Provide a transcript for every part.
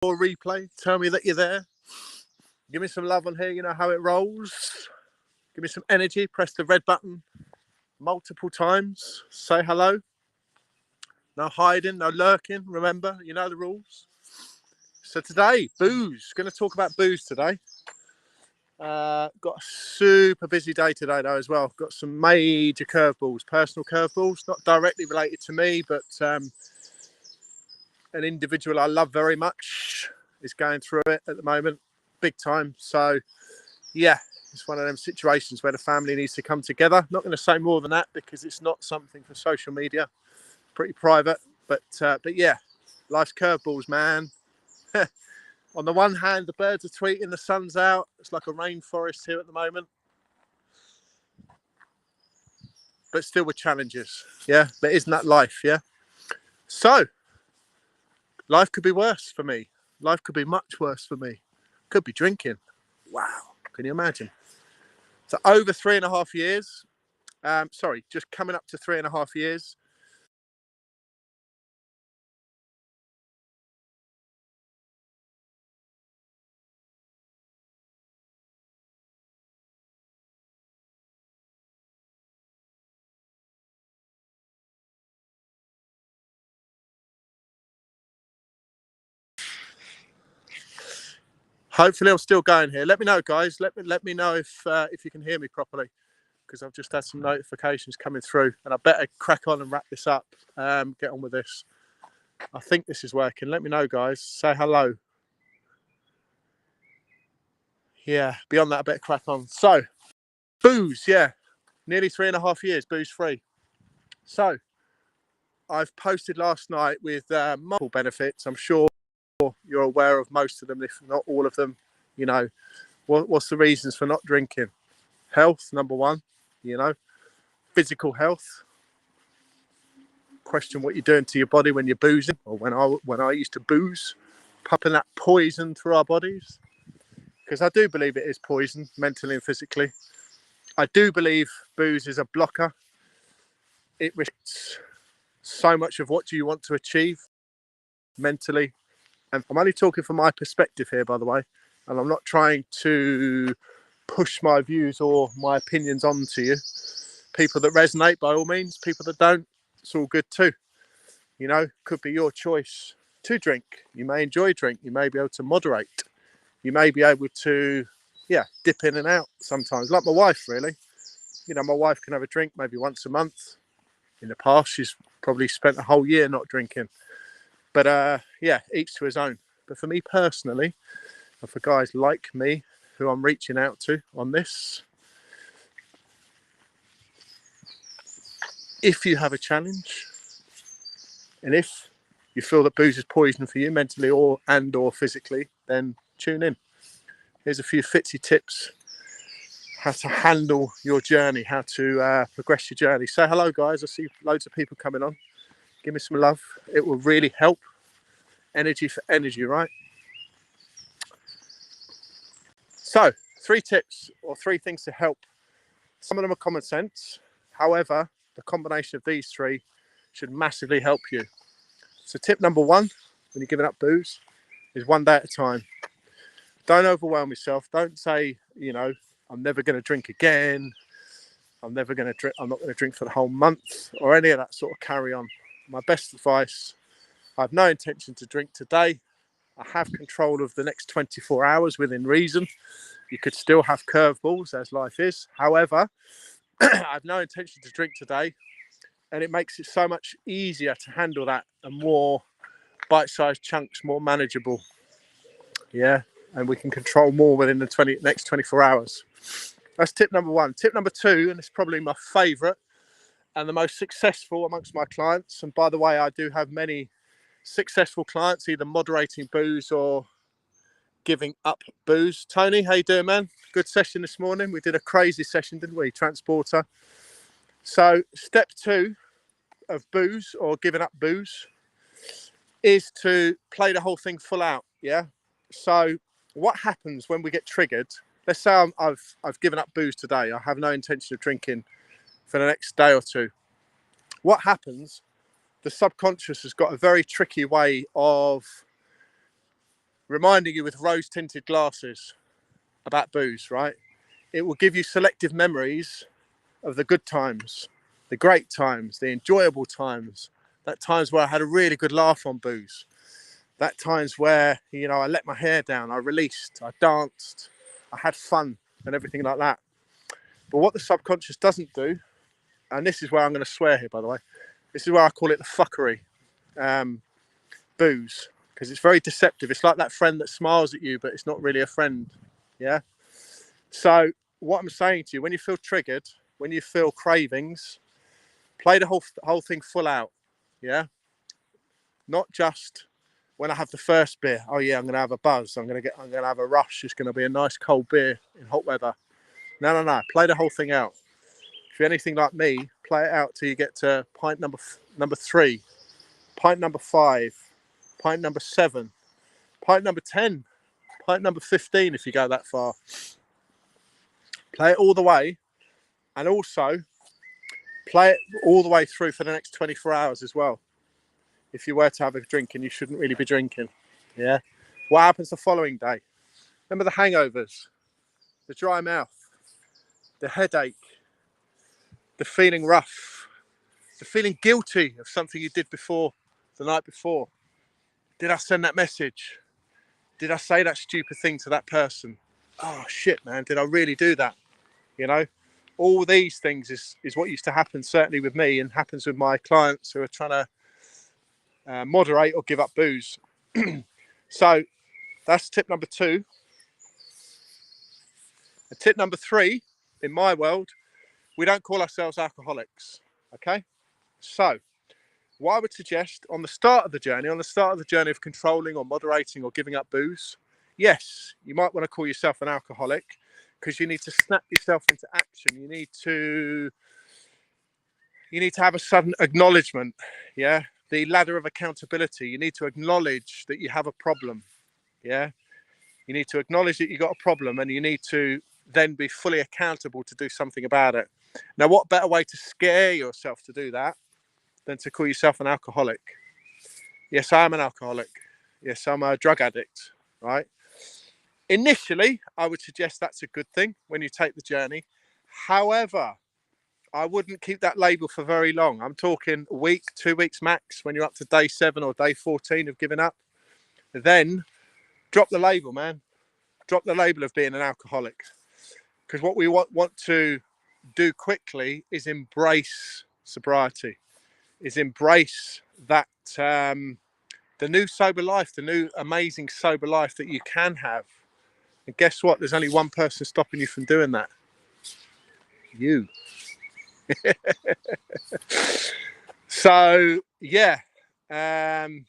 or replay. Tell me that you're there. Give me some love on here. You know how it rolls. Give me some energy. Press the red button multiple times. Say hello. No hiding, no lurking. Remember, you know the rules. So today, booze. Going to talk about booze today. Got a super busy day today though as well. Got some major curveballs, personal curveballs, not directly related to me, but an individual I love very much is going through it at the moment, big time. So yeah, it's one of them situations where the family needs to come together. Not going to say more than that because it's not something for social media, pretty private. But yeah, life's curveballs, man. On the one hand, the birds are tweeting, the sun's out. It's like a rainforest here at the moment. But still with challenges, yeah? But isn't that life, yeah? So, life could be worse for me. Life could be much worse for me. Could be drinking. Wow, can you imagine? So over 3.5 years, just coming up to 3.5 years. Hopefully I'm still going here. Let me know, guys. Let me know if you can hear me properly, because I've just had some notifications coming through, and I better crack on and wrap this up. Get on with this. I think this is working. Let me know, guys. Say hello. Yeah, beyond that, I better crack on. So, booze, yeah. Nearly 3.5 years, booze free. So, I've posted last night with multiple benefits. I'm sure you're aware of most of them, if not all of them. You know, what's the reasons for not drinking? Health, number one. You know, physical health. Question what you're doing to your body when you're boozing, or when I used to booze, pumping that poison through our bodies. Because I do believe it is poison, mentally and physically. I do believe booze is a blocker. It restricts so much of what you want to achieve mentally. And I'm only talking from my perspective here, by the way, and I'm not trying to push my views or my opinions onto you. People that resonate, by all means. People that don't, it's all good too. You know, could be your choice to drink. You may enjoy drink. You may be able to moderate. You may be able to, dip in and out sometimes. Like my wife, really. You know, my wife can have a drink maybe once a month. In the past, she's probably spent a whole year not drinking. But each to his own. But for me personally, and for guys like me who I'm reaching out to on this, if you have a challenge, and if you feel that booze is poison for you mentally or physically, then tune in. Here's a few Fitzy tips how to handle your journey, how to progress your journey. Say hello, guys. I see loads of people coming on. Give me some love. It will really help. Energy for energy, right? So, 3 tips or 3 things to help. Some of them are common sense. However, the combination of these 3 should massively help you. So tip number 1, when you're giving up booze, is 1 day at a time. Don't overwhelm yourself. Don't say, I'm never going to drink again. I'm not going to drink for the whole month, or any of that sort of carry on. My best advice, I have no intention to drink today. I have control of the next 24 hours within reason. You could still have curveballs, as life is. However, I have no intention to drink today, and it makes it so much easier to handle that, and more bite-sized chunks, more manageable. Yeah, and we can control more within the next 24 hours. That's tip number 1. Tip number 2, and it's probably my favourite and the most successful amongst my clients. And by the way, I do have many successful clients, either moderating booze or giving up booze. Tony, how you doing, man? Good session this morning. We did a crazy session, didn't we? Transporter. So step 2 of booze or giving up booze is to play the whole thing full out. Yeah. So what happens when we get triggered? Let's say I've given up booze today. I have no intention of drinking for the next day or 2. What happens? The subconscious has got a very tricky way of reminding you with rose-tinted glasses about booze, right? It will give you selective memories of the good times, the great times, the enjoyable times, that times where I had a really good laugh on booze, that times where, you know, I let my hair down, I released, I danced, I had fun and everything like that. But what the subconscious doesn't do, and this is where I'm going to swear here, by the way, this is where I call it the fuckery booze, because it's very deceptive. It's like that friend that smiles at you, but it's not really a friend. Yeah. So what I'm saying to you, when you feel triggered, when you feel cravings, play the whole thing full out. Yeah. Not just when I have the first beer. Oh yeah, I'm gonna have a buzz. I'm gonna have a rush. It's gonna be a nice cold beer in hot weather. No. Play the whole thing out. If you're anything like me, play it out till you get to pint number 3, pint number 5, pint number 7, pint number 10, pint number 15 if you go that far. Play it all the way, and also play it all the way through for the next 24 hours as well. If you were to have a drink and you shouldn't really be drinking, yeah. What happens the following day? Remember the hangovers, the dry mouth, the headache, the feeling rough, the feeling guilty of something you did before, the night before. Did I send that message? Did I say that stupid thing to that person? Oh shit, man, did I really do that? You know, all these things is what used to happen, certainly with me, and happens with my clients who are trying to moderate or give up booze. So that's tip number 2. And tip number 3, in my world, we don't call ourselves alcoholics. Okay. So what I would suggest on the start of the journey of controlling or moderating or giving up booze, yes, you might want to call yourself an alcoholic, because you need to snap yourself into action. You need to have a sudden acknowledgement. Yeah. The ladder of accountability. You need to acknowledge that you have a problem. Yeah. You need to acknowledge that you've got a problem, and you need to then be fully accountable to do something about it. Now, what better way to scare yourself to do that than to call yourself an alcoholic? Yes, I am an alcoholic. Yes, I'm a drug addict, right? Initially, I would suggest that's a good thing when you take the journey. However, I wouldn't keep that label for very long. I'm talking a week, 2 weeks max, when you're up to day 7 or day 14 of giving up. Then drop the label, man. Drop the label of being an alcoholic. Because what we want to do quickly is embrace sobriety, is embrace that the new sober life, the new amazing sober life that you can have. And guess what? There's only one person stopping you from doing that. You. So yeah, 3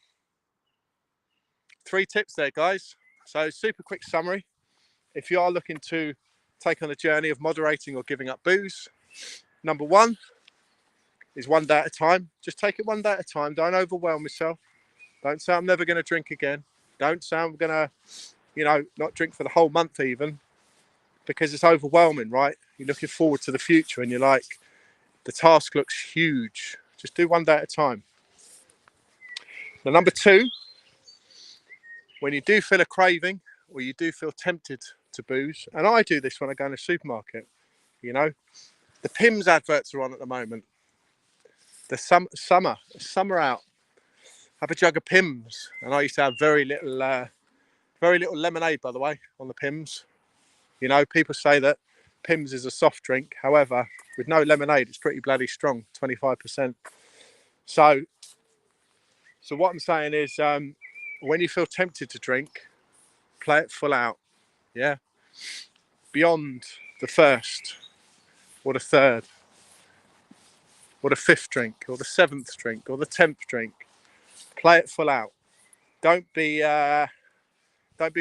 tips there, guys. So super quick summary. If you are looking to take on a journey of moderating or giving up booze, number 1 is one day at a time. Just take it one day at a time. Don't overwhelm yourself. Don't say I'm never going to drink again. Don't say I'm going to, not drink for the whole month even, because it's overwhelming, right? You're looking forward to the future and you're like, the task looks huge. Just do one day at a time. Now, number 2, when you do feel a craving or you do feel tempted to booze, and I do this when I go in a supermarket, the Pimm's adverts are on at the moment. The summer out. Have a jug of Pimm's, and I used to have very little lemonade, by the way, on the Pimm's. People say that Pimm's is a soft drink. However, with no lemonade, it's pretty bloody strong, 25%. So what I'm saying is, when you feel tempted to drink, play it full out. Yeah. Beyond the first or the third or the 5th drink or the 7th drink or the 10th drink, play it full out. Don't be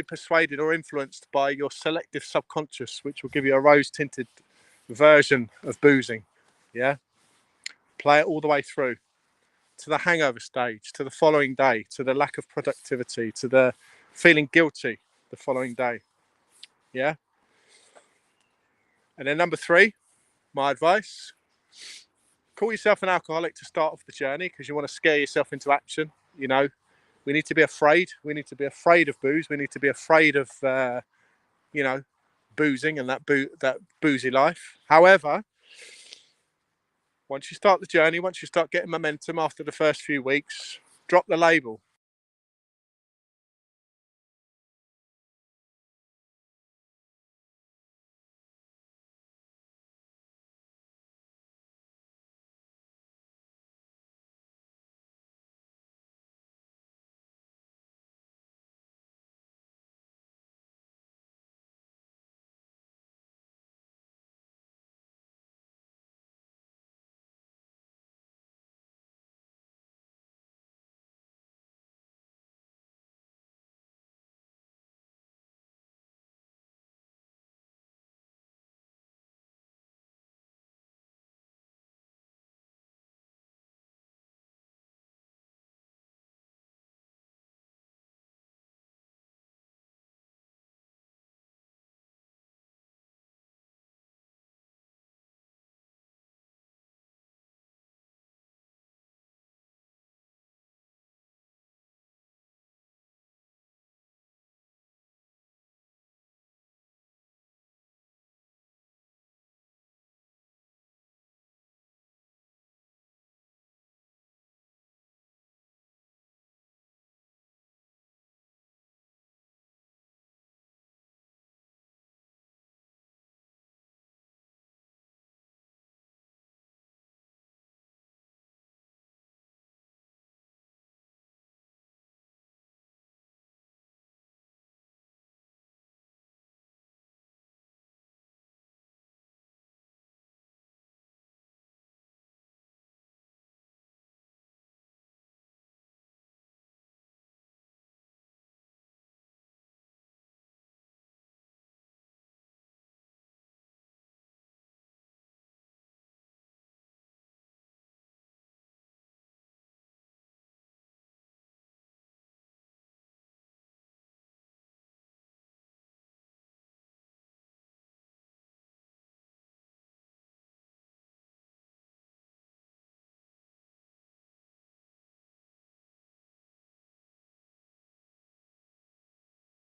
persuaded or influenced by your selective subconscious, which will give you a rose-tinted version of boozing. Yeah. Play it all the way through to the hangover stage, to the following day, to the lack of productivity, to the feeling guilty the following day. Yeah. And then number 3, my advice, call yourself an alcoholic to start off the journey, because you want to scare yourself into action. We need to be afraid. We need to be afraid of booze. We need to be afraid of, you know, boozing and that boozy life. However, once you start the journey, once you start getting momentum after the first few weeks, drop the label.